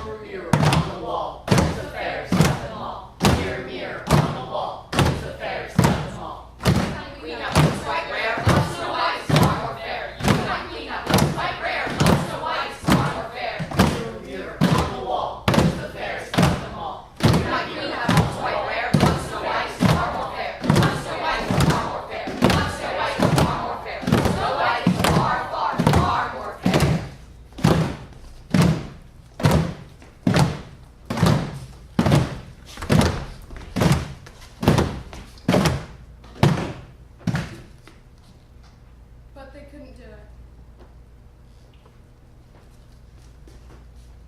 Mirror, mirror on the wall, who's the fairest of them all? Mirror, mirror on the wall, who's the fairest of them all? Queen of looks quite rare, loves Snow White is far more fair. You and I, queen of looks quite rare, loves Snow White is far more fair. Mirror, mirror on the wall, who's the fairest of them all? You and I, queen of looks quite rare, loves Snow White is far more fair. Loves Snow White is far more fair. Loves Snow White is far more fair. Snow White is far, far, far more fair. But they couldn't do it.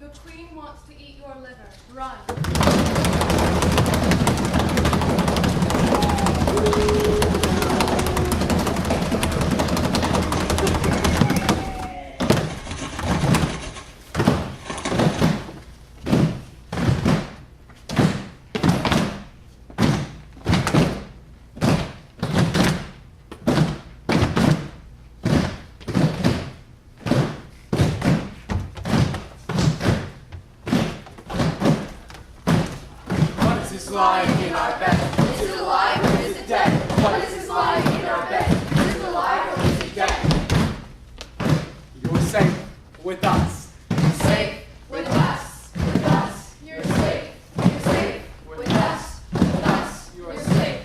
The queen wants to eat your liver. Run. What is this lying in our bed? Is it alive or is it dead? What is this lying in our bed? Is it alive or is it dead? You're safe with us. Safe with us. With us. You're safe. You're safe. With us. With us. You are You're safe.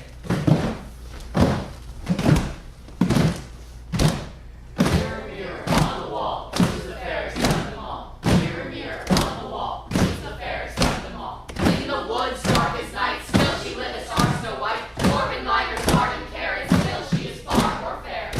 Mirror, mirror on the wall, who's the fairest of them all? Mirror, mirror on the wall, who's the fairest of them all? In the woods, dark as night, still she lit as star Snow White. Dwarven lighters, garden carrots, still she is far more fair.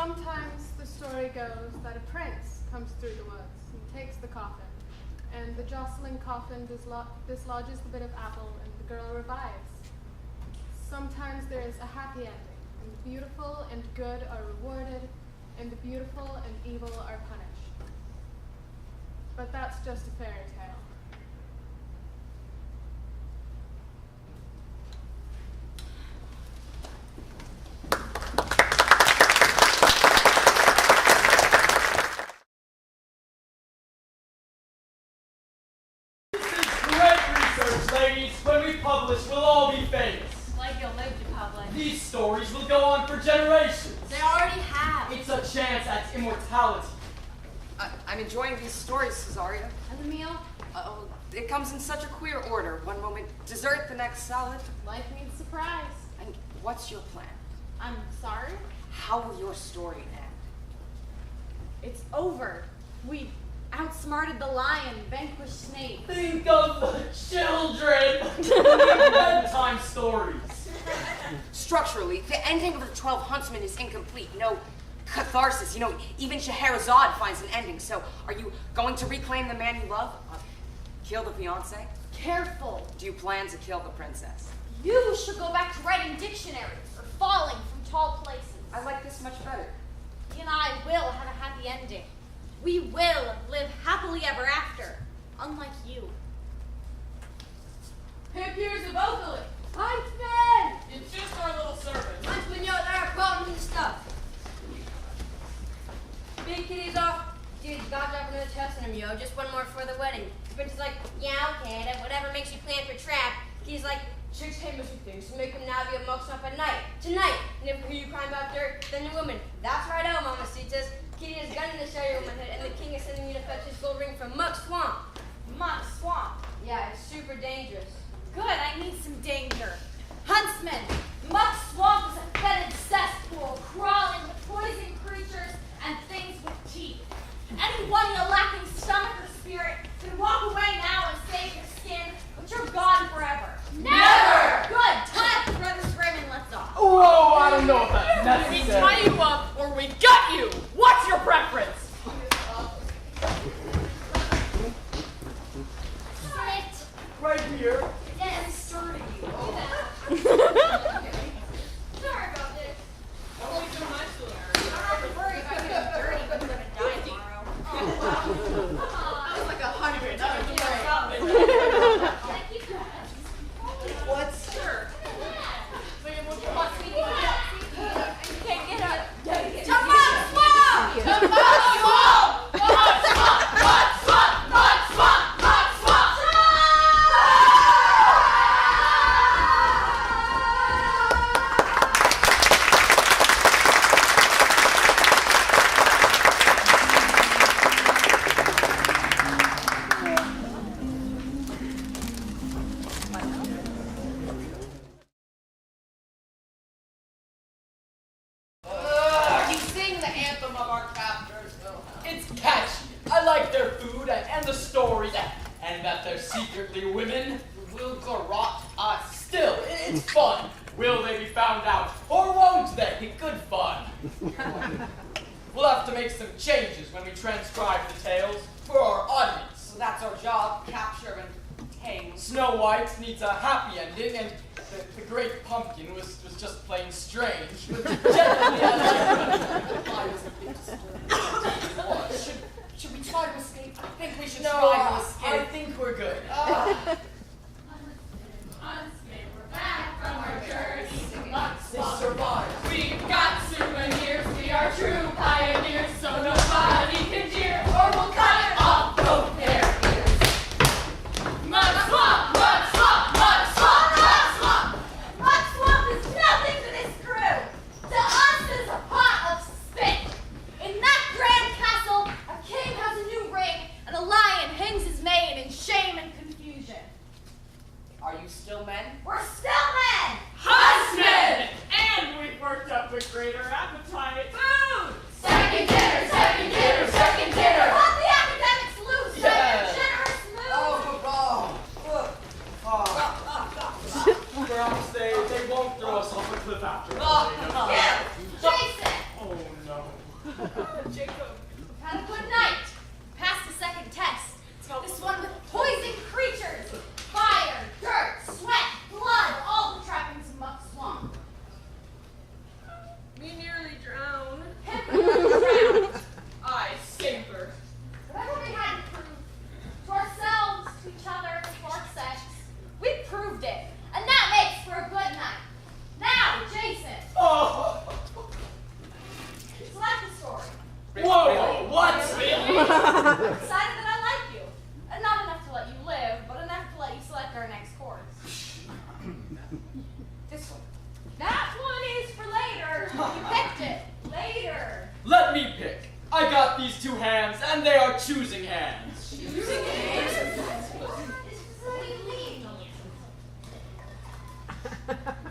Sometimes the story goes that a prince comes through the woods and takes the coffin, and the jostling coffin dislodges the bit of apple and the girl revives. Sometimes there is a happy ending, and the beautiful and good are rewarded, and the beautiful and evil are punished. But that's just a fairy tale. Ladies, when we publish, we'll all be famous. Like you'll live to publish. These stories will go on for generations. They already have. It's a chance at immortality. I'm enjoying these stories, Cesaria. And the meal? Oh, it comes in such a queer order. One moment dessert, the next salad. Life means surprise. And what's your plan? I'm sorry? How will your story end? It's over. We outsmarted the lion, vanquished Snape. Think of the children! Bedtime stories. Structurally, the ending of the 12 Huntsmen is incomplete. No catharsis. You know, even Scheherazade finds an ending. So, are you going to reclaim the man you love? Kill the fiancé? Careful. Do you plan to kill the princess? You should go back to writing dictionaries or falling from tall places. I like this much better. He and I will have a happy ending. We will live happily ever after, unlike you. Here's the vocalist. Huntsmen! It's just our little servant. Huntsmen, there are problems and stuff. Big kitty's off. Dude, got dropping the test in him, yo. Just one more for the wedding. Prince is like, yeah, okay, then whatever makes you plan for trap. He's like, chicks hate missing things, so make him now be a mucks up at night. Tonight. And if you cry about dirt, then the woman. That's right, oh, mamacitas. Kitty has gun in the show your womanhood, and the king is sending you to fetch his gold ring from Muck Swamp. Muck Swamp. Yeah, it's super dangerous. Good, I need some danger. Huntsmen, Muck Swamp is a fetid cesspool crawling with poison creatures and things with teeth. Anyone lacking stomach or spirit can walk away now and save your skin, but you're gone forever. Never! Good, tie up the brothers Grimm and let's off. Whoa, I don't know if that's We necessary. tie you up or we gut you. What's your preference? Sit. Right here. Yes. Sorry about this. Only so much to learn. I'm not worried about getting dirty, but we're gonna die tomorrow. That was like 100. That was Thank you. What's... Sure. You can't get up. Come on, swamp! Come on, swamp! Mud swamp! Mud swamp! Mud swamp! Mud swamp! You sing the anthem of our captors, It's catchy. I like their food and the stories, and that they're secretly women who will garrot us. Still, it's fun. Will they be found out, or won't they? Good fun. We'll have to make some changes when we transcribe the tales for our audience. So that's our job, capture and tame. Snow White needs a happy ending, and the Great Pumpkin was just plain strange. But generally, I was a bit disturbed. Should we try to escape? I think we should No, try to I escape. think we're good. Huntsmen, we're back from our journey to Mud They Swamp. survived. We've got souvenirs, we are true pioneers, so nobody can jeer, or we'll cut off both their ears. Mud Swamp! Mud Swamp! Mud Swamp! Mud Swamp! Mud Swamp is nothing to this crew. To us, it's a pot of spit. In that grand castle, a king has a new ring, and a lion hangs his mane in shame and confusion. Are you still men? We're still men. Huntsmen! And we've worked up a greater appetite. Food! Second dinner, second dinner, second dinner. Let the academics loose. Yeah. Generous mood. Perhaps they won't throw us off a cliff after all. Jason. Oh no. Jacob. Had a good night. Passed the second test. This one with poison creatures. Fire, dirt, sweat, blood, all the trappings of Muck Swamp. We nearly drowned. Drowned. I saved her. Whatever we had to prove to ourselves, to each other, to our sex, we proved it. And that makes for a good night. Now, Jason. Oh! So that's the story. Whoa! What? I decided that I like you. And not enough to let you live, but enough to let you select our next course. This one. That one is for later. You picked it. Later. Let me pick. I got these two hands, and they are choosing hands. Choosing hands? What do you mean?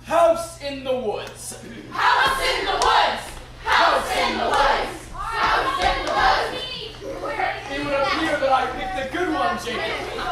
House in the woods. House in the woods! House in the woods! House in the woods! It would appear that I picked the good one, Jacob.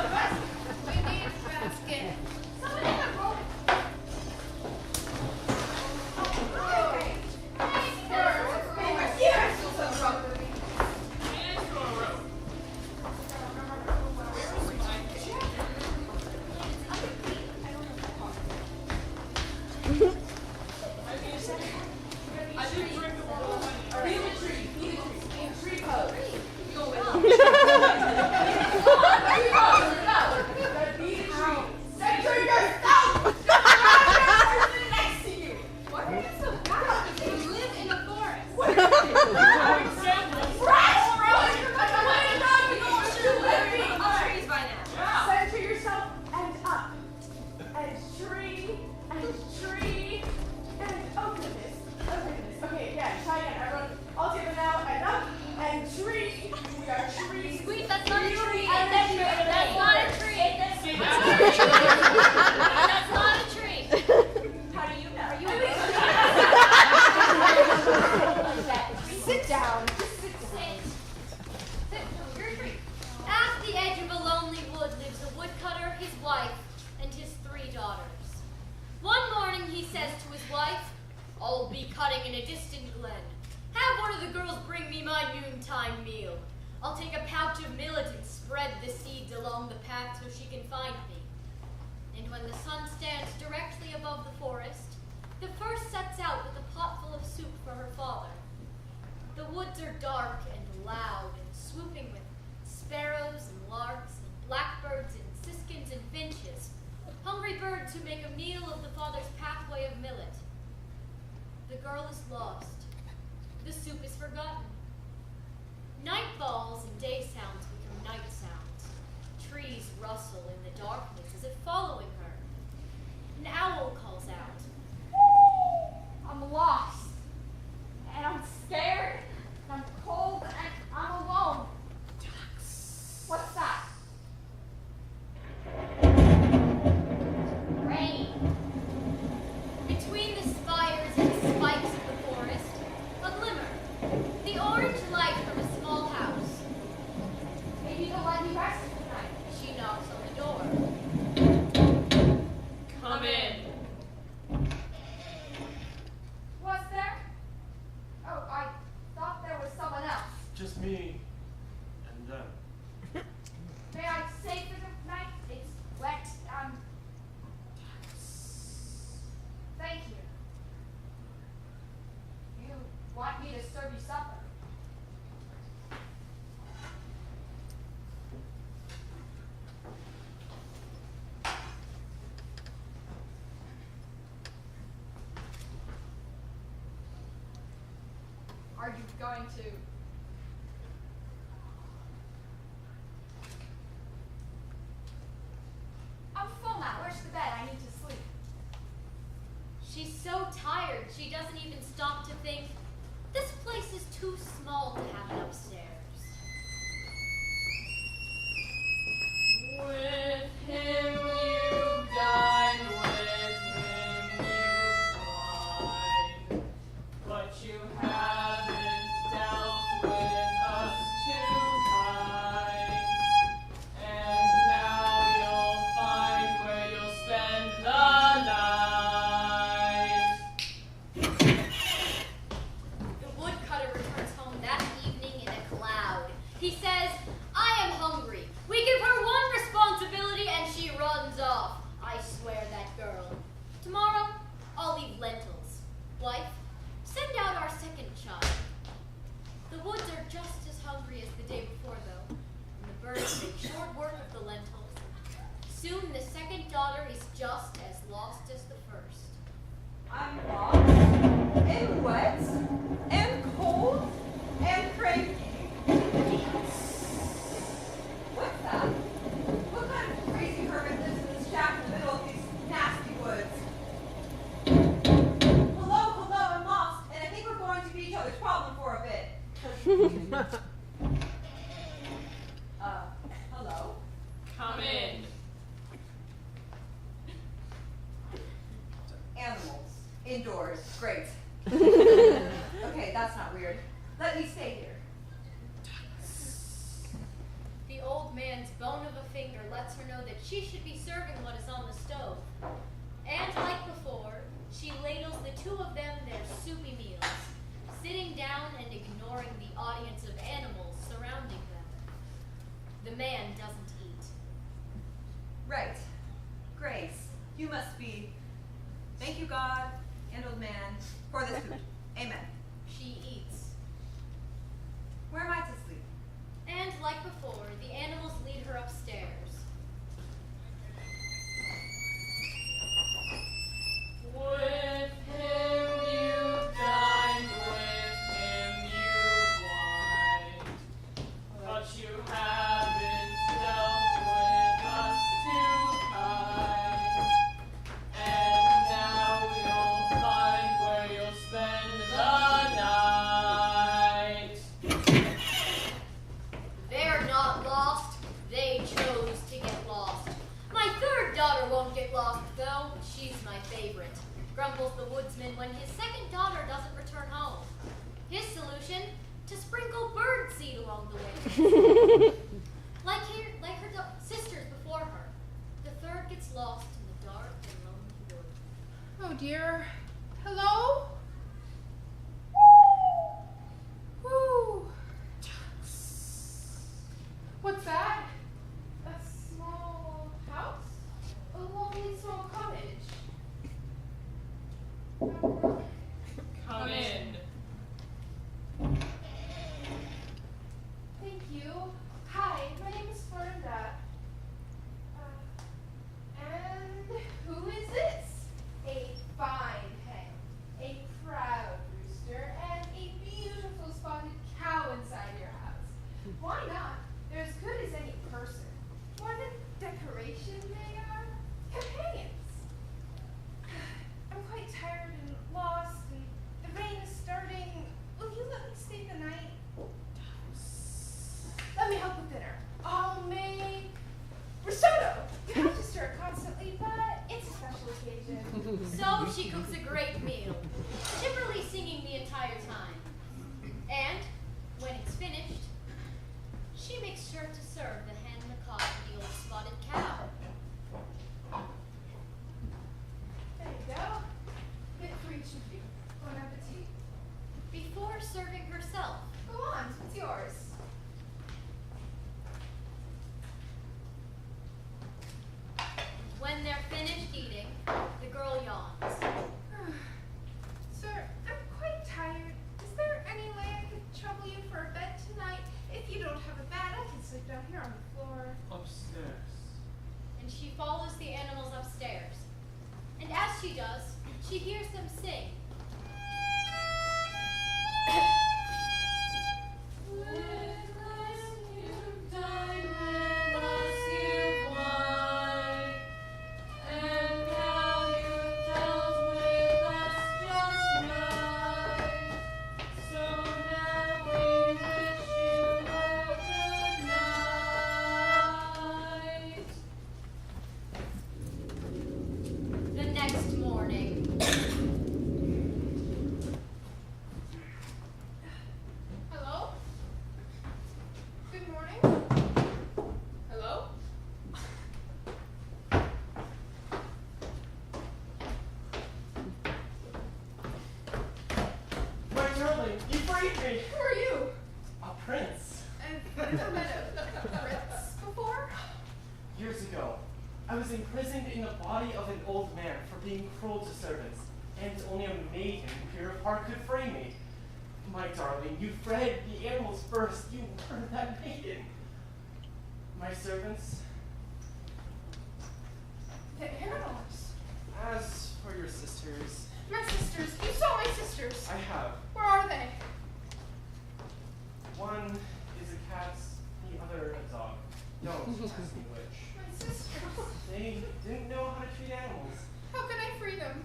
Are you going to? I'm full now. Where's the bed? I need to sleep. She's so tired, she doesn't even stop to think, this place is too small to have it upstairs. With him you dine, with him you wine, but you haven't dealt with us two kinds, and now you'll find where you'll spend the night. The woodcutter returns home that Wife, send out our second child. The woods are just as hungry as the day before, though, and the birds make short work of the lentils. Soon the second daughter is just as lost as the first. I'm lost, and wet, and cold, and cranky. What's that? What kind of crazy hermit lives in this shack in the middle of these nasty woods? Hello, I'm lost, and I think we're going to be each other's problem for a bit. Hello? Come in. Animals. Indoors. Great. Okay, that's not weird. Let me stay here. The old man's bone of a finger lets her know that she should be serving what is on the stove. And like before, she ladles the two of them their soupy meals, sitting down and ignoring the audience of animals surrounding them. The man doesn't eat. Right. Grace, you must be. Thank you, God and old man, for this food. Amen. She eats. Where am I to sleep? And like before, the animals lead her upstairs. With him you dined, with him you wined, but you haven't dealt with us too kind. And now you'll find where you'll spend the night. They're not lost. They chose to get lost. My third daughter won't get lost, though. She's my favorite. Grumbles the woodsman when his second daughter doesn't return home. His solution? To sprinkle bird seed along the way. like her sisters before her. The third gets lost in the dark and lonely wood. Oh dear. Hello? Woo. What's that? A small house? A lonely small cottage? Come in. Thank you. Hi, my name is Florinda. And who is this? A fine hen, a proud rooster, and a beautiful spotted cow inside your house. Why not? They're as good as any person. What a decoration they are. Companions. I'm quite tired and lost, and the rain is starting. Will you let me stay the night? Let me help with dinner. I'll make risotto. You have to stir it constantly, but it's a special occasion. So she cooks a great meal, chipperly singing the entire time. And when it's finished, she makes sure to serve the hen, the cock, and the old spotted cow. There you go. Bit for each of you. Bon appetit. Before serving herself. Go on, it's yours. When they're finished eating, the girl yawns. Sir, I'm quite tired. Is there any way I could trouble you for a bed tonight? If you don't have a bed, I can sleep down here on the floor. Upstairs. And she follows the animals upstairs. And as she does, she hears them sing. The next morning. Hello? Good morning. Hello? My darling, you freed me! Who are you? A prince. I've never met a prince before. Years ago, I was imprisoned in the body of an old man for being cruel to servants, and only a maiden who apart could free me. My darling, you fed the animals first. You were that maiden. My servants, The animals. as for your sisters, My sisters. You saw my sisters. I have. Where are they? One is a cat, the other a dog. Don't ask me which. My sisters. They didn't know how to treat animals. How can I free them?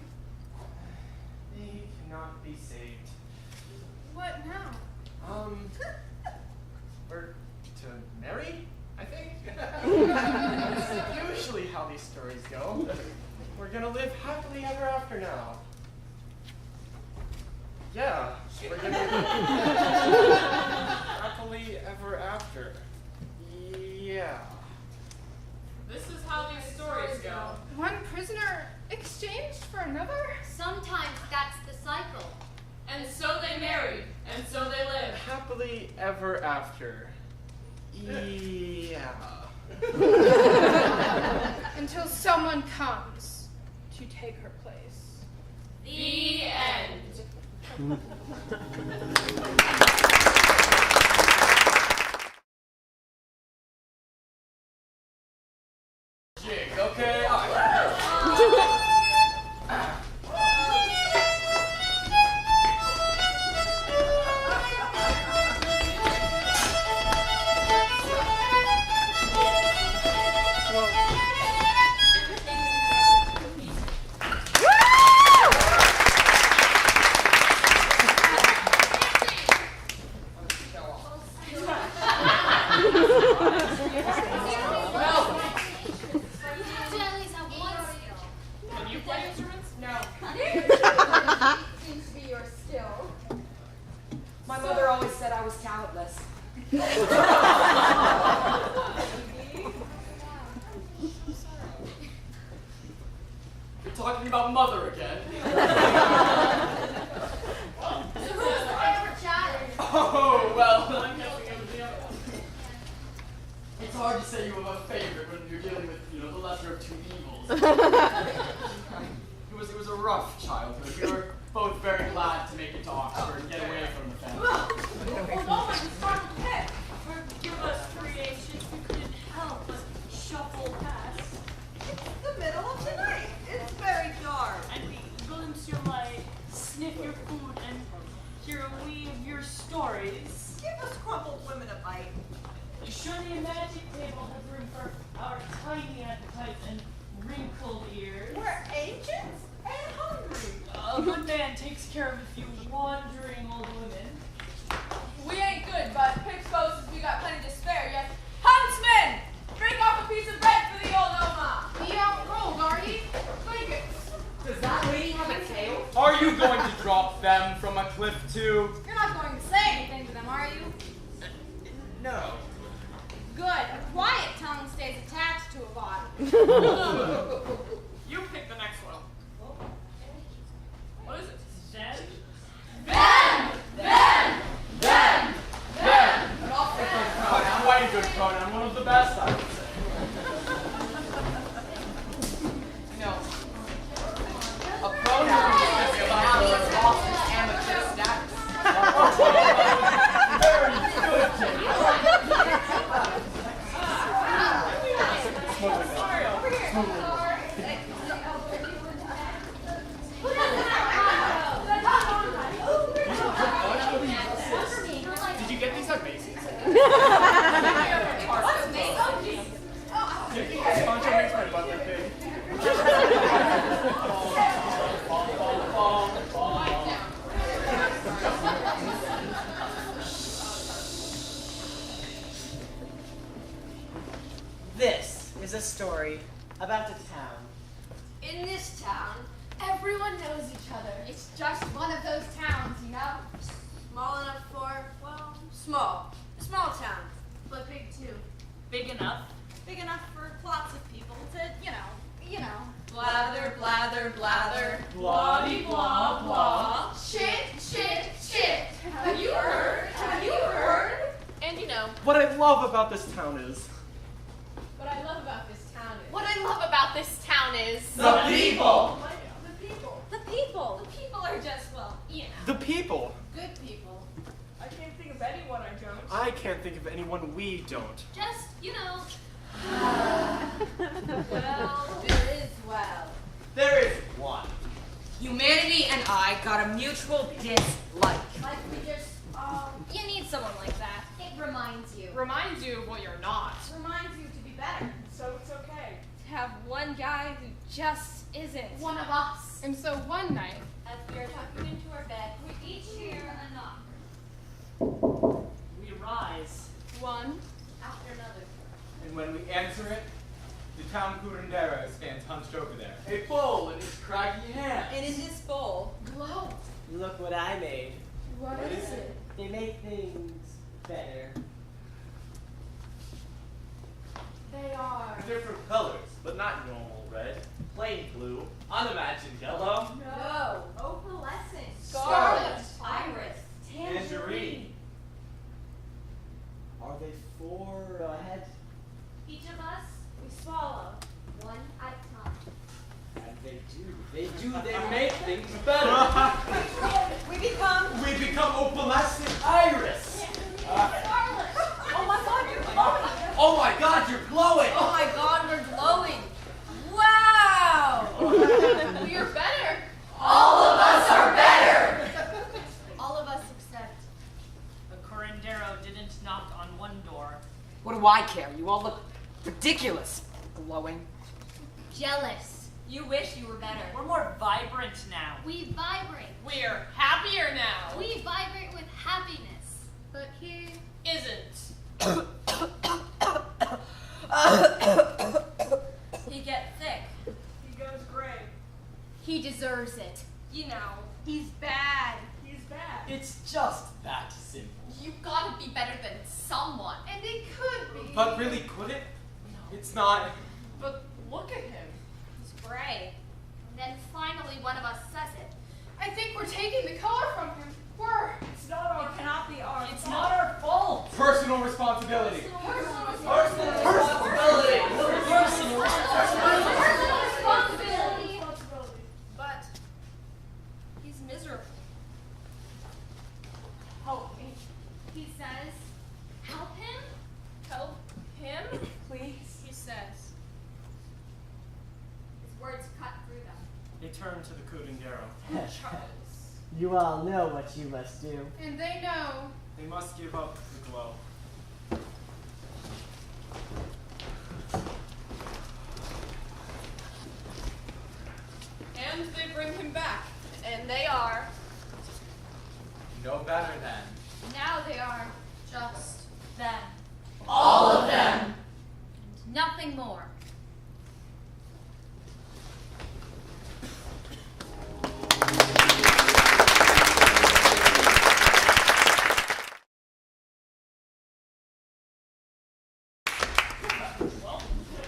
They cannot be saved. What now? We're to marry, I think. That's usually how these stories go. We're gonna live happily ever after now. Yeah, we're gonna live happily ever after. Yeah. This is how these stories go. One prisoner exchanged for another? Sometimes that's the cycle. And so they married, and so they lived. Happily ever after. Yeah. Until someone comes to take her place. The end. Jig, okay? All right. Jellies have one skill. Can you play instruments? No. Seems to be your skill. My mother always said I was talentless. You're talking about mother again. So who's the favorite child? Oh, well, I'm guessing it was the other one. It's hard to say you have a favorite when you're dealing with, the lesser of two evils. It was a rough childhood. We were both very glad to make it to Oxford and get away from the family. Although my startled pet, forgive us three ancients who couldn't help but shuffle past. It's the middle of the night. It's very dark. And we glimpse your light, sniff your food, and hear a wee of your stories. Give us crumpled women a bite. Surely a magic table has room for our tiny appetites and wrinkled ears. We're ancients and hungry. A good man takes care of a few wandering old women. We ain't good, but Pix boasts we got plenty to spare, yes. Huntsmen! Bring off a piece of bread for the old Oma! Be out rolled, are ye? Blankets! Does that lady have a tail? Are you going to drop them from a cliff too? You're not going to say anything to them, are you? No. Good. A quiet tongue stays attached to a body. You pick the next one. What is it? Zen? Quite a good pronoun, one of the best, I would say. A pronoun is about your boss's amateur status. Very good, Jake. Did you get these at Macy's? Poncho makes my butt look big. This is a story about a town. In this town, everyone knows each other. It's just one of those towns, you know? Small enough for, well, small. A small town. But big too. Big enough. Big enough for lots of people to, You know. Blather, blather, blather. Blah-de blah blah. Shit, shit, shit. Have you heard? Have you heard? And you know, What I love about this town is What I love about this town is. what I love about this town is The people! The people. The people. The people are just, well, you know. The people. Good people. I can't think of anyone I don't. I can't think of anyone we don't. Just, you know. Well, there is well. There is one. Humanity and I got a mutual dislike. Like we just, you need someone like that. It reminds you. Reminds you of what you're not. Reminds you to be better. So it's okay. To have one guy who just isn't. One of us. And so one night, As we are tucking into our bed, we each hear a knock We rise. one, after another. And when we answer it, the town curandero stands hunched over there. A bowl in his craggy hand. And in this bowl, Glow. Look what I made. what is it? They make things better. They are. Different colors, but not normal red. Plain blue, unimagined yellow, No. Opalescent. Scarlet. Iris. tangerine. Are they 4 ahead? Each of us, we swallow. One at a time. And they do. They make things better. we become. We become opalescent iris. Scarlet. Oh my God, you're glowing. Oh my God, you're glowing. Oh my God, we're glowing. Wow! We're better. All of us are better. All of us except. The curandero didn't knock on one door. What do I care? You all look ridiculous. Glowing. Jealous. You wish you were better. We're more vibrant now. We vibrate. We're happier now. We vibrate with happiness. But he Isn't. He gets sick. He goes gray. He deserves it. You know. He's bad. He's bad. It's just that simple. You gotta be better than someone. And he could be. But really, could it? It's not. But look at him. He's gray. And then finally one of us says it. I think we're taking the color from him. It's not our. It cannot be our. It's not our fault. Personal responsibility. Personal Responsibility. Personal responsibility. But He's miserable. help me. He says, help him? Help him. Please. He says. His words cut through them. They turn to the curandero. Charles. You all know what you must do. And they know. They must give up the glow. And they bring him back. And they are. No better than. Now they are just them. All of them. Nothing more.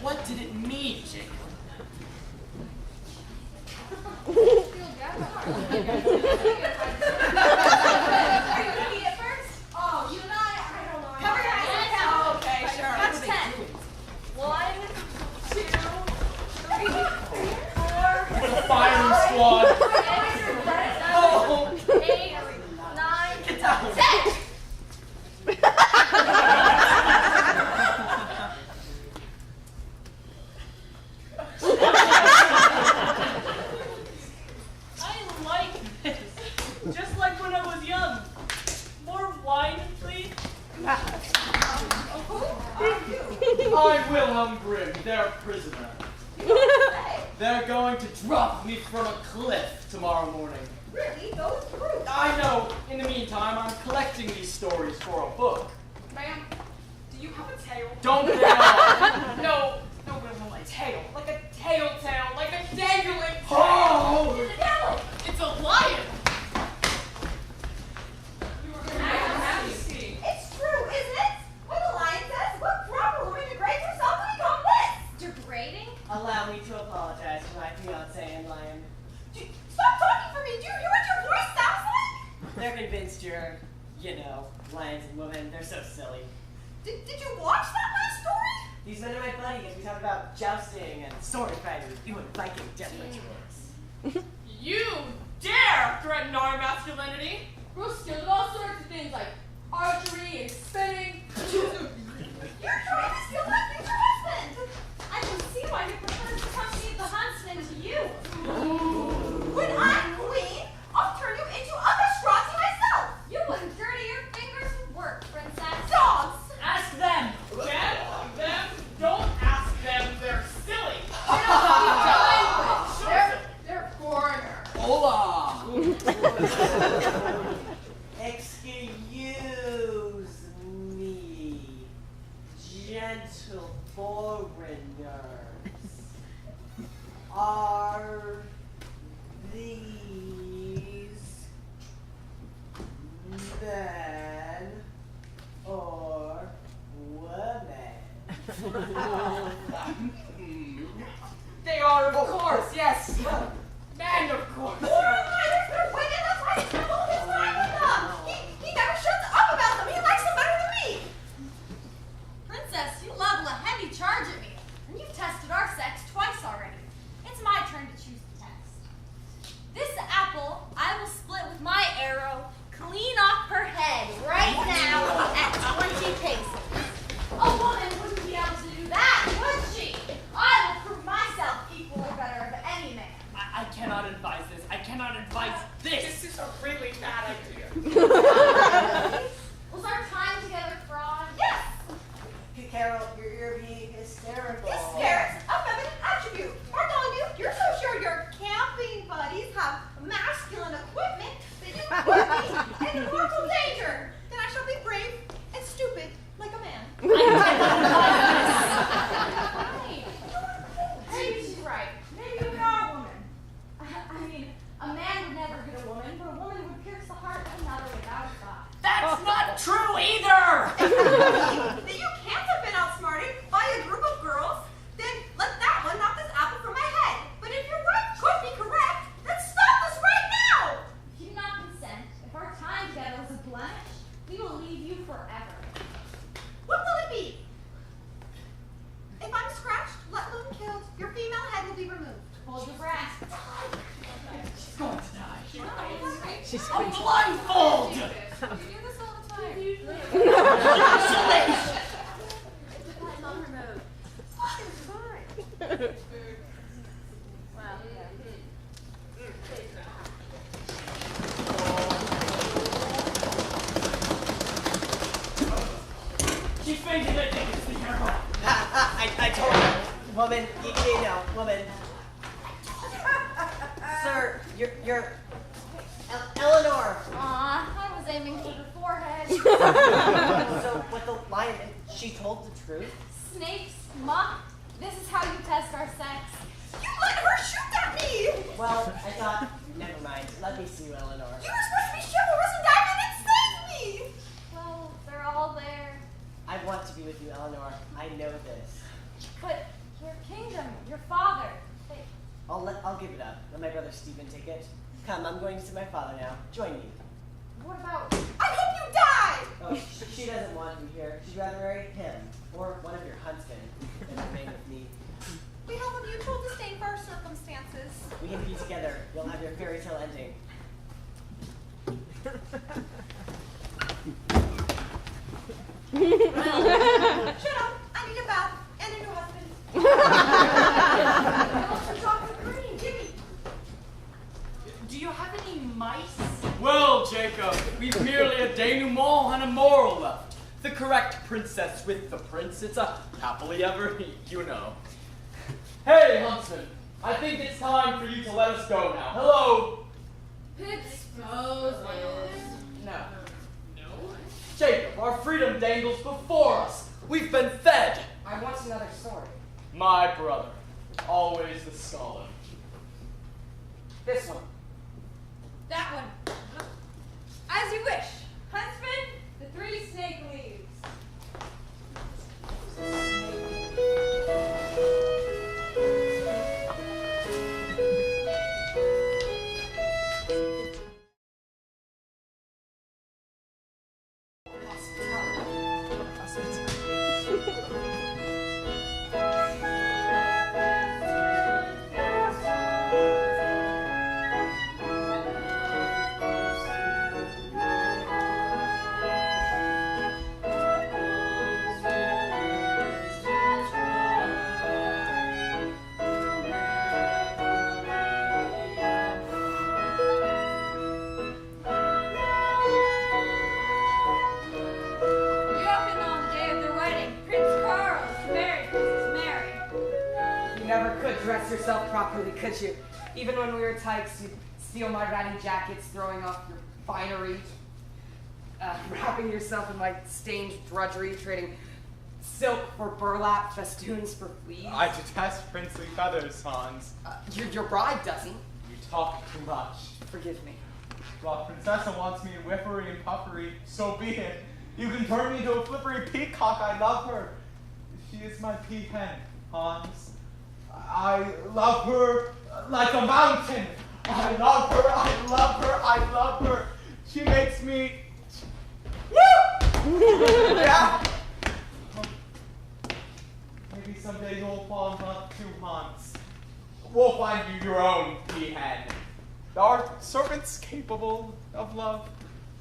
What did it mean, Jacob? Feel bad about Are you looking at first? Oh, you and I don't know. Cover your eyes. Oh, okay, sure. That's 10. 1, 2, 3, 4. It's a firing squad. 8, 9, 10. I like this. Just like when I was young. More wine, please. I'm Wilhelm Grimm, their prisoner. They're going to drop me from a cliff tomorrow morning. Really? Those fruits. I know. In the meantime, I'm collecting these stories for a book. Ma'am, do you have a tail? Don't get on. No, Wilhelm, a tail. Like a telltale, like a dangling tail. Oh! It's a lion. Your Majesty. It's true, isn't it? What the lion says, what problem will degrade yourself when you come this? Degrading? Allow me to apologize to my fiancé and lion. Stop talking for me. Do you hear what your voice sounds like? They're convinced you're, lions and women. They're so silly. Did you watch that last story? These men are my buddies. We talk about jousting and sword fighting, doing Viking death rituals. You dare threaten our masculinity. We're skilled at all sorts of things like archery and spinning. You're trying to steal my future husband! I can see why he prefers the company of the Huntsmen to you. When I'm queen, I'll turn you into a castrati myself! You wouldn't dirty your fingers with work, princess. Dogs! Ask them. Them? Don't ask them. They're silly. They're foreigners. Hola! Excuse me, gentle foreigners. Are these men or women? They are, of course, yes. Men, of course. They're wicked, that's why he spent all his time with them! He never shuts up about them, he likes them better than me! Princess, you level a heavy charge at me, and you've tested our sex twice already. It's my turn to choose the test. This apple I will split with my arrow clean off her head right now at 20 paces. A woman wouldn't be able to do that, would she? I will prove myself equal or better of any man. I cannot advise this. I cannot advise this. This is a really bad idea. Was our time together fraud? Yes! Carol, you're being hysterical. Hysteric's a feminine attribute. Bartholomew, you're so sure your camping buddies have masculine equipment that you put me in mortal danger. Then I shall be brave and stupid like a man. Maybe she's right. Maybe we are a woman. I mean, a man would never hit a woman, but a woman would pierce the heart of another without a thought. That's not true either. That you can't have been outsmarted by a group of girls, then let that one knock this apple from my head. But if your wife could be correct, then stop this right now! If you do not consent, if our time together is a blemish, we will leave you forever. What will it be? If I'm scratched, let alone killed, your female head will be removed. Hold your breath. She's going to die. She's A blindfold. You do this all the time. Congratulations. Depends on her mood. Well, She fainted. I think it's the arrow. I told her. Woman, you know, woman. Sir, you're Eleanor. Aw, I was aiming for the forehead. So with the lion, she told the truth? Snakes, muck. This is how you test our sex. You let her shoot at me! Well, I thought, never mind. Let me see you, Eleanor. You were supposed to be chivalrous and dive in and save me! Well, they're all there. I want to be with you, Eleanor. I know this. But your kingdom, your father, they... I'll give it up. Let my brother Stephen take it. Come, I'm going to see my father now. Join me. What about... I hope you die! Oh, she doesn't want you here. She'd rather marry him or one of your huntsmen than remain with me. We have a mutual disdain for our circumstances. We can be together. You'll have your fairy tale ending. Shut up! I need a bath and a new husband. Do you have any mice? Well, Jacob, we've merely a denouement and a moral left. The correct princess with the prince. It's a happily ever, you know. Hey, Huntsman, I think it's time for you to let us go now. Hello? Exposes. No. Jacob, our freedom dangles before us. We've been fed. I want another sword. My brother, always the scholar. This one. That one. As you wish. Huntsman, the 3 snake leaves. dress yourself properly, could you? Even when we were tykes, you'd steal my ratty jackets, throwing off your finery, wrapping yourself in my stained drudgery, trading silk for burlap, festoons for fleas. I detest princely feathers, Hans. Your bride doesn't. You talk too much. Forgive me. Well, Princessa wants me in whippery and puffery, so be it. You can turn me into a flippery peacock. I love her. She is my peahen, Hans. I love her like a mountain. I love her, I love her, I love her. She makes me... Woo! Yeah. Maybe someday you'll fall in love too, Hans. We'll find you your own peahen. Are servants capable of love?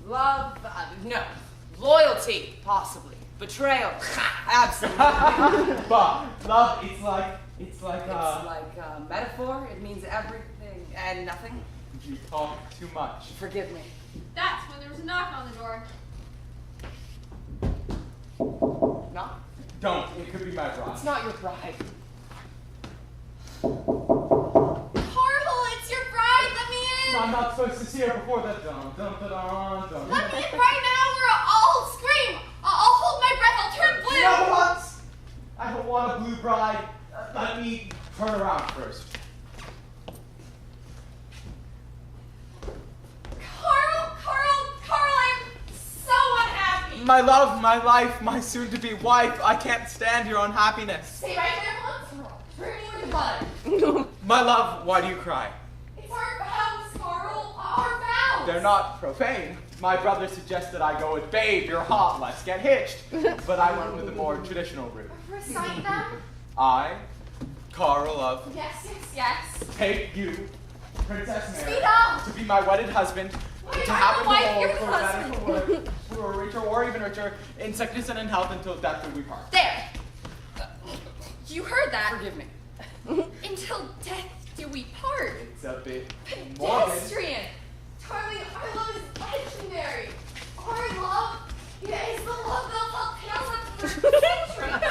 Love? No. Loyalty, possibly. Betrayal? Absolutely. But love, it's like It's like a metaphor. It means everything and nothing. You talk too much. Forgive me. That's when there was a knock on the door. Not? Don't. It could be my bride. It's not your bride. Carl, it's your bride. Let me in. I'm not supposed to see her before that. Dun, dun, dun, dun, dun. Let me in right now, or I'll scream. I'll hold my breath. I'll turn blue. No, Hans! I don't want a blue bride. Let me turn around first. Carl, I'm so unhappy. My love, my life, my soon-to-be wife, I can't stand your unhappiness. Stay right there, Hans. Hurt me with blood. My love, why do you cry? It's our vows, Carl. Our vows. They're not profane. My brother suggested I go with Babe, you're hot, let's get hitched. But I went with the more traditional route. Recite them. I, Carl of, Yes. take you, Princess Mary, Speak up. to be my wedded husband, Wait, to I'm happen the wife, to you're hold the for better husband. for worse, for richer or even richer, in sickness and in health until death do we part. There. You heard that. Forgive me. Until death do we part. It's a bit morbid. Pedestrian. Darling, our love is legendary. Our love is the love built on tales of centuries.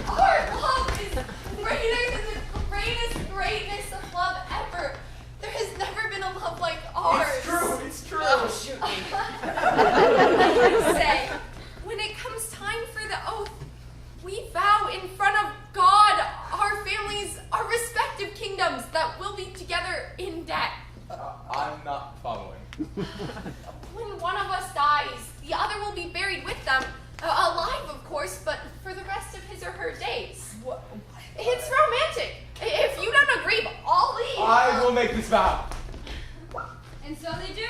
Our love is greater than the greatest greatness of love ever. There has never been a love like ours. It's true. Oh, shoot me. I say, when it comes time for the oath, we vow in front of God, our families, our respective kingdoms, that we'll be together in death. I'm not following. When one of us dies, the other will be buried with them, alive, of course, but for the rest of his or her days. What? It's romantic. If you don't agree, I'll leave. I will make this vow. And so they do.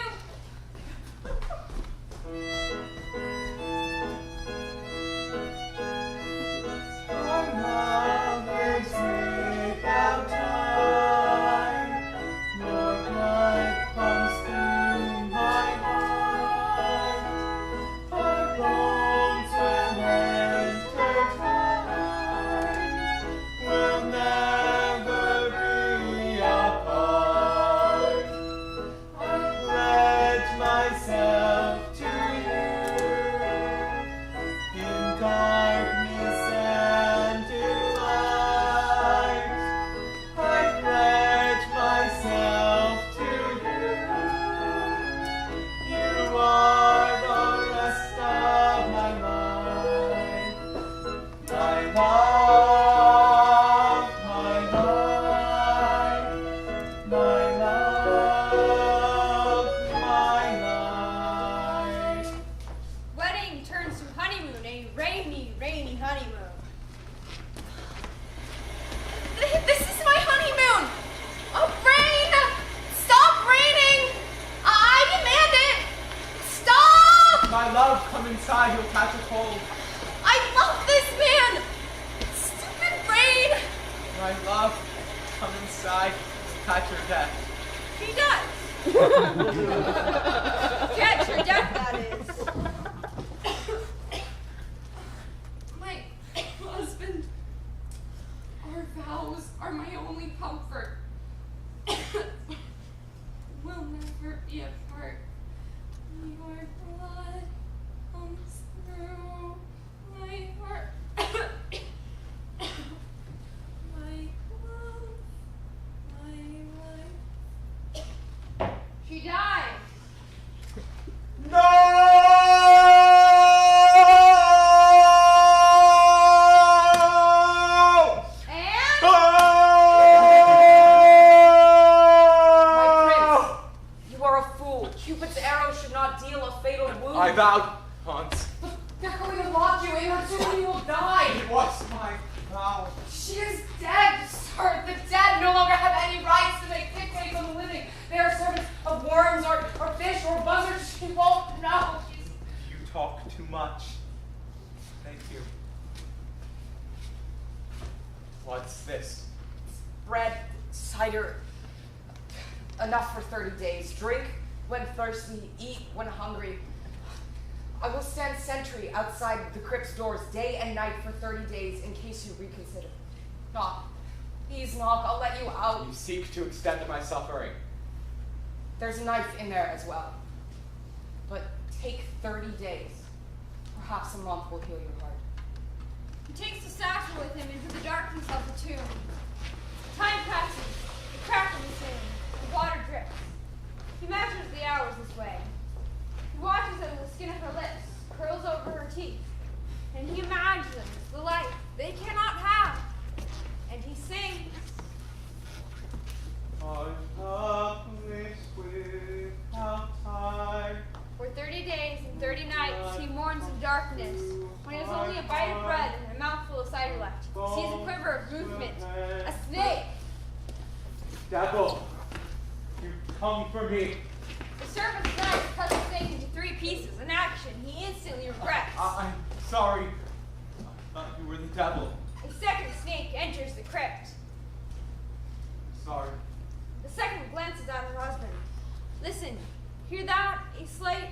Wedding turns to honeymoon, a rainy, rainy honeymoon. This is my honeymoon. Rain! Stop raining! I demand it! Stop! My love, come inside, you'll catch a cold. I love this man! Stupid rain! My love, come inside, you'll catch your death. He does. Catch your death, that is. My husband, our vows are my only comfort. We'll never be apart. Your blood comes through my heart. My love should not deal a fatal wound. I vowed, Hans. They're going to lock you in, or soon you will die. It was my vow. She is dead, sir. The dead no longer have any rights to make dictates on the living. They are servants of worms or fish or buzzards. She won't know. You talk too much. Thank you. What's this? Bread, cider, enough for 30 days. Drink when thirsty, eat when hungry. I will stand sentry outside the crypt's doors day and night for 30 days in case you reconsider. Knock. Please knock. I'll let you out. You seek to extend my suffering. There's a knife in there as well. But take 30 days. Perhaps a month will heal your heart. He takes the satchel with him into the darkness of the tomb. Time passes, the crack in the sand, the water drips. He measures the hours this way. He watches as the skin of her lips curls over her teeth, and he imagines the life they cannot have. And he sings. For 30 days and 30 nights he mourns in darkness, when he has only a bite of bread and a mouthful of cider left. He sees a quiver of movement, a snake. Devil, you come for me. The servant's knife cuts the snake into 3 pieces, an action he instantly regrets. I'm sorry. I thought you were the devil. A second snake enters the crypt. Sorry. The second glances at her husband. Listen, hear that? A slight,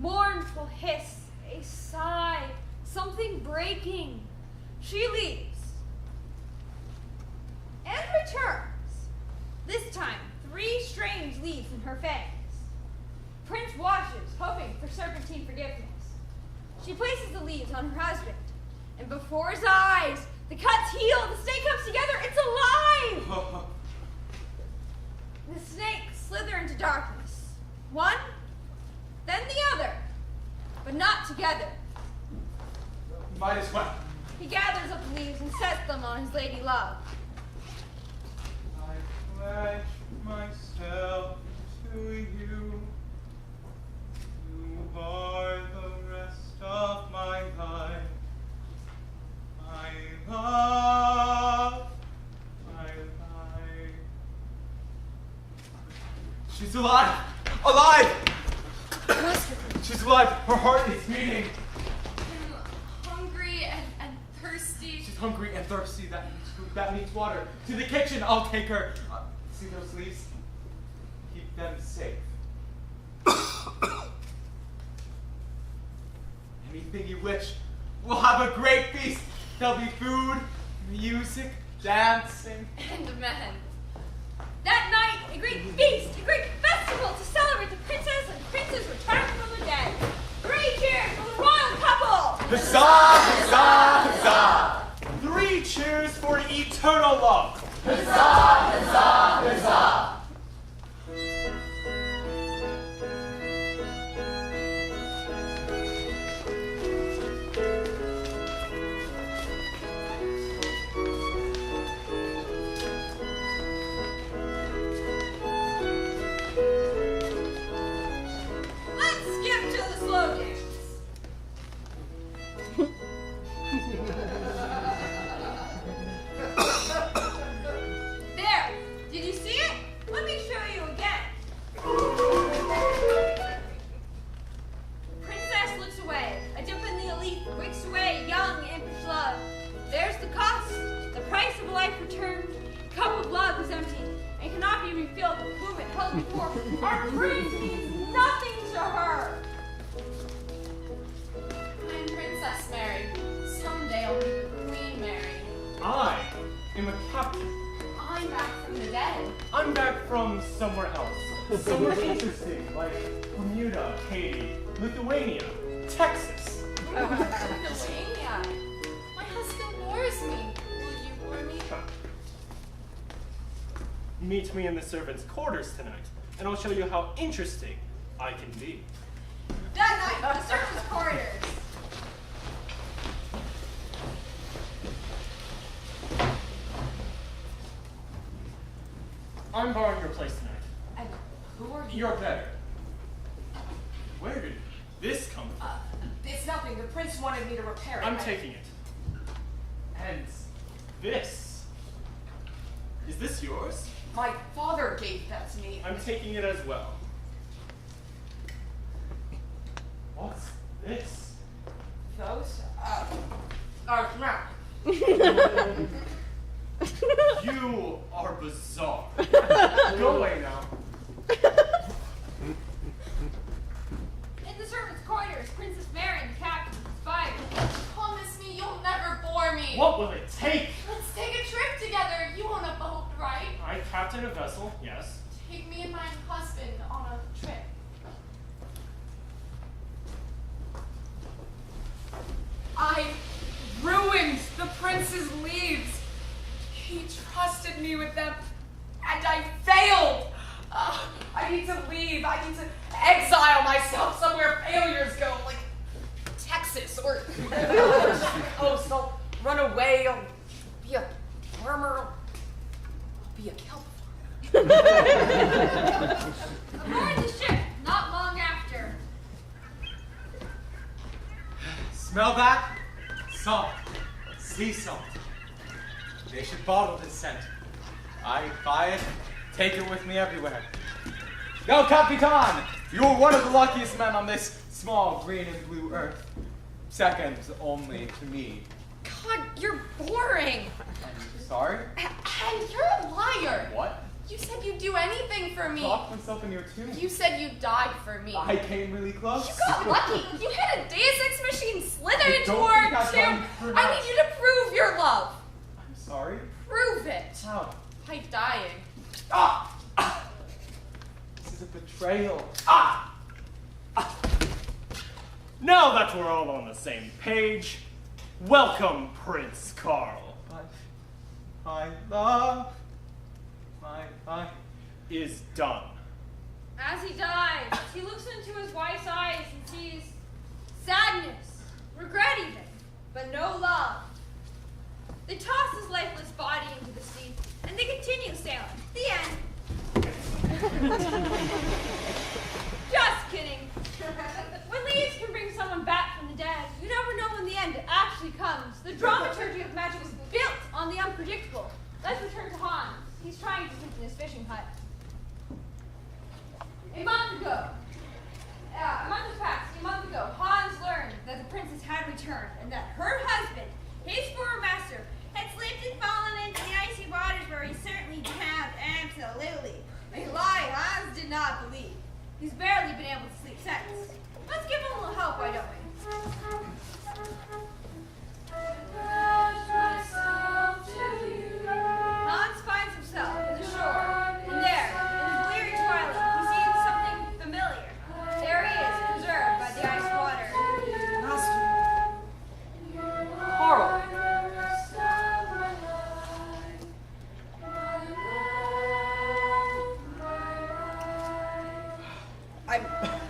mournful hiss, a sigh, something breaking. She leaves and returns. This time, 3 strange leaves in her fangs. Prince watches, hoping for serpentine forgiveness. She places the leaves on her husband, and before his eyes, the cuts heal, the snake comes together, it's alive! The snakes slither into darkness. One, then the other, but not together. Might as well. He gathers up the leaves and sets them on his lady love. I pledge myself to you. You are the rest of my life. My love, my life. She's alive! Alive! She's alive! Her heart is beating! I'm hungry and thirsty. She's hungry and thirsty. That needs food. That needs water. To the kitchen. I'll take her. See those leaves? Keep them safe. Anything you wish. We'll have a great feast. There'll be food, music, dancing. And men. That night, a great feast, a great festival to celebrate the princess and prince's return from the dead. Great cheers for the royal couple! Huzzah! Huzzah! Huzzah! 3 cheers for eternal love. Huzzah, huzzah, huzzah! Let's skip to the slow dance. There, did you see it? Let me show you again. The princess looks away. A dip in the elite wicks away young impish love. There's the cost, the price of a life returned. The cup of love is empty and cannot be refilled with fluid held before. Our prince means nothing to her. I'm Princess Mary. Someday I'll be the Queen Mary. I am a captain. I'm back from the dead. I'm back from somewhere else. Somewhere interesting, like Bermuda, Haiti, Lithuania, Texas. Lithuania. My husband bores me. Will you bore me? Meet me in the servants' quarters tonight, and I'll show you how interesting I can be. That night, the servants' corridors. I'm borrowing your place tonight. And who are you? You're better. this comfort? It's nothing. The prince wanted me to repair it. I'm taking it. And this. Is this yours? My father gave that to me. I'm taking it as well. What's this? Those? No. You are bizarre. Go away now. In the servants' quarters, Princess Mary and the captain spy. Promise me you'll never bore me. What will it take? Let's take a trip together. You own a boat, right? I captain a vessel, yes. Take me and my husband on a trip. I ruined the prince's leaves. He trusted me with them, and I failed. I need to leave. I need to exile myself somewhere failures go, like Texas or the coast. I'll run away. I'll be a farmer. I'll be a kelp farmer. Aboard the ship, not long after. Smell that? Salt. Sea salt. They should bottle this scent. I buy it, take it with me everywhere. Yo, Capitan! You're one of the luckiest men on this small green and blue earth. Second only to me. God, you're boring. I'm sorry? And you're a liar. What? You said you'd do anything for me. Lock myself in your tomb. You said you died for me. I came really close. You got lucky. You hit a Deus Ex Machine slithering Don't toward think I've you. done for I much. need you to prove your love. I'm sorry? Prove it. How? By dying. Ah! Ah! This is a betrayal. Now that we're all on the same page, welcome Prince Carl. But my love, my life is done. As he dies, he looks into his wife's eyes and sees sadness, regret even, but no love. They toss his lifeless body into the sea, and they continue sailing. The end. Just kidding. When leaves can bring someone back from the dead, you never know when the end actually comes. The dramaturgy of magic is built on the unpredictable. Let's return to Hans. He's trying to sleep in his fishing hut. A month ago, Hans learned that the princess had returned and that her husband, his former master, had slipped and fallen into the icy waters where he certainly didn't have absolutely. A lie Hans did not believe. He's barely been able to sleep since. Let's give him a little help, why don't we? Hans finds himself at the shore, and there, in the bleary twilight, he sees something familiar. There he is, preserved by the ice water. Carl.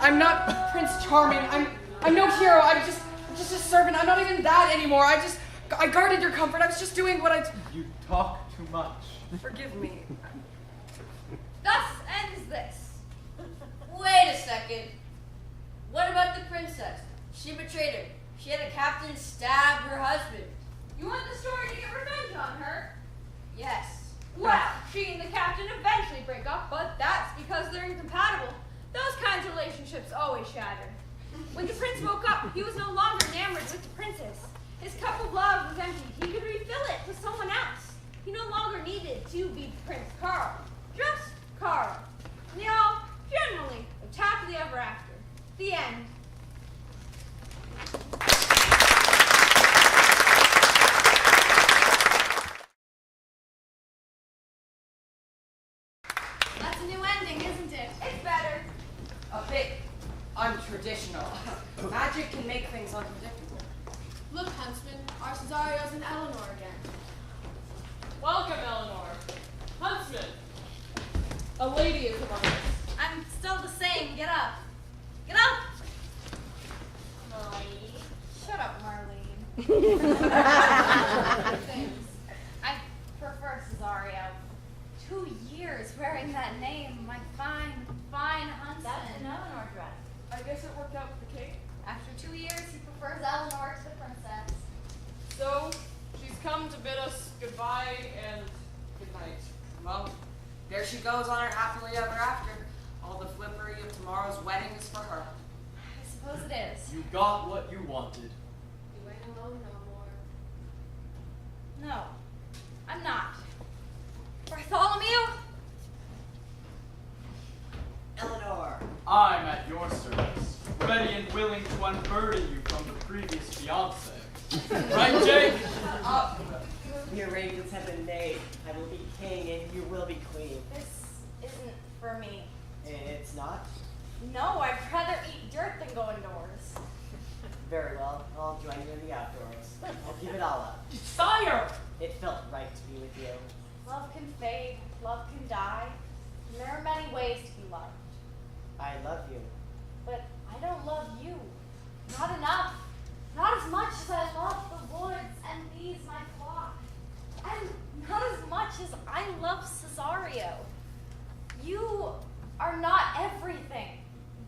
I'm not Prince Charming. I'm no hero. I'm just a servant. I'm not even that anymore. I guarded your comfort. I was just doing what I. You talk too much. Forgive me. Thus ends this. Wait a second. What about the princess? She betrayed him. She had a captain stab her husband. You want the story to get revenge on her? Yes. Well, she and the captain eventually break up, but that's because they're incompatible. Those kinds of relationships always shatter. When the prince woke up, he was no longer enamored with the princess. His cup of love was empty. He could refill it with someone else. He no longer needed to be Prince Carl. Just Carl. And they all, generally, lived happily ever after. The end. That's a new ending, isn't it? It's better. A bit untraditional. Magic can make things unpredictable. Look, Huntsman, our Cesario's and Eleanor again. Welcome, Eleanor. Huntsman. A lady is among us. I'm still the same. Get up. Get up! Marlene. Shut up, Marlene. Things. I prefer Cesario. 2 years wearing that name, my fine, fine Huntsman. That's an Eleanor dress. I guess it worked out for the king. 2 years, he prefers Eleanor to the princess. So, she's come to bid us goodbye and good night. Well, there she goes on her happily ever after. All the flippery of tomorrow's wedding is for her. I suppose it is. You got what you wanted. You ain't alone no more. No, I'm not. Bartholomew? Eleanor. I'm at your service, ready and willing to unburden you from the previous fiance. Right, Jake? The arrangements have been made. I will be king and you will be queen. This isn't for me. It's not? No, I'd rather eat dirt than go indoors. Very well. I'll join you in the outdoors. I'll give it all up. Sire! It felt right to be with you. Love can fade, love can die, and there are many ways to be loved. I love you. But I don't love you. Not enough. Not as much as I love the woods and these my flock. And not as much as I love Cesario. You are not everything.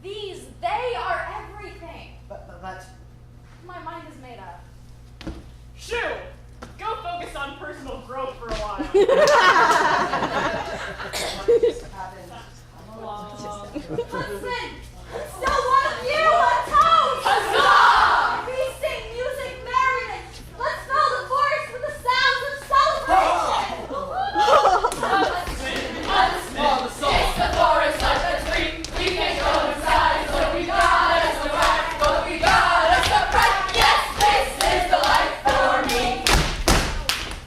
These, they are everything. But My mind is made up. Shoo! Go focus on personal growth for a while. what just happened? Huntsmen! Still one of you on toes! Huzzah! Feasting, music, merriment! Let's fill the forest with the sounds of celebration! Huntsmen, it's the forest of the tree. We can't go inside, so we got us to act, but we got us to fight. Yes, this is the life for me.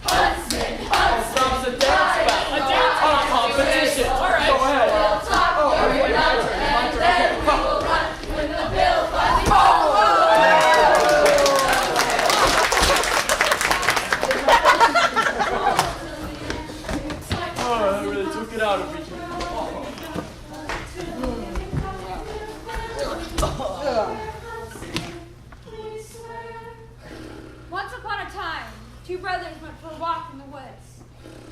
Huntsmen, It's a dance battle. A dance A competition. All right. Go ahead. We'll talk, we're not, and then we will run when the bill flies. Oh, that really took it out of me. Once upon a time, two brothers went for a walk in the woods.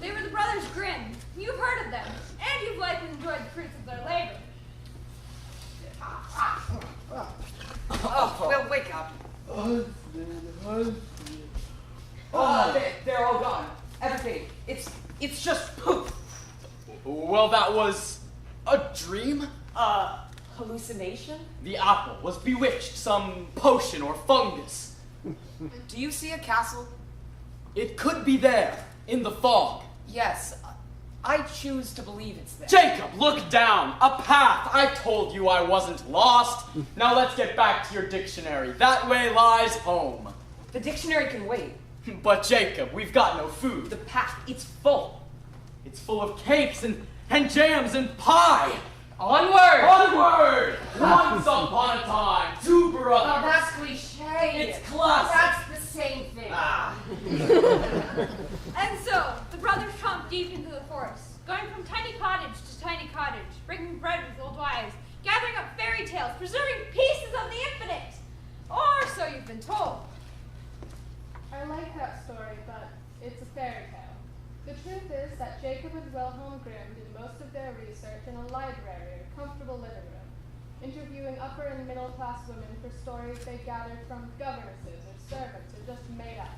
They were the Brothers Grimm. You've heard of them, and you've likely enjoyed the fruits of their labor. Oh, Will, wake up. They're all gone. Everything. It's just poof. Well, that was a dream? Hallucination? The apple was bewitched, some potion or fungus. Do you see a castle? It could be there, in the fog. Yes. I choose to believe it's there. Jacob, look down. A path. I told you I wasn't lost. Now let's get back to your dictionary. That way lies home. The dictionary can wait. But Jacob, we've got no food. The path, it's full. It's full of cakes and jams and pie. Onward! Onward! Once upon a time, two Oh, brothers. that's cliche. It's classic. That's the same thing. And so, the brothers tromped deep into the forest, going from tiny cottage to tiny cottage, breaking bread with old wives, gathering up fairy tales, preserving pieces of the infinite. Or so you've been told. I like that story, but it's a fairy tale. The truth is that Jacob and Wilhelm Grimm did most of their research in a library or comfortable living room, interviewing upper and middle class women for stories they gathered from governesses or servants or just made up.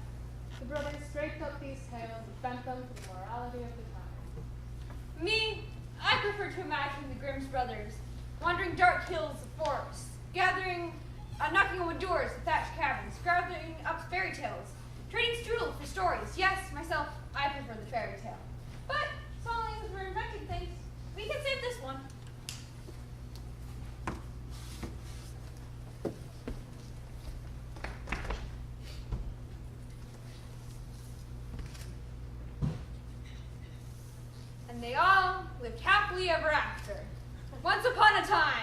The brothers scraped up these tales and bent them to the morality of the time. Me, I prefer to imagine the Grimm's brothers wandering dark hills of forests, knocking on doors of thatched cabins, gathering up fairy tales, trading strudel for stories. Yes, myself, I prefer the fairy tale. But so long as we're inventing things, we can save this one. And they all lived happily ever after. Once upon a time.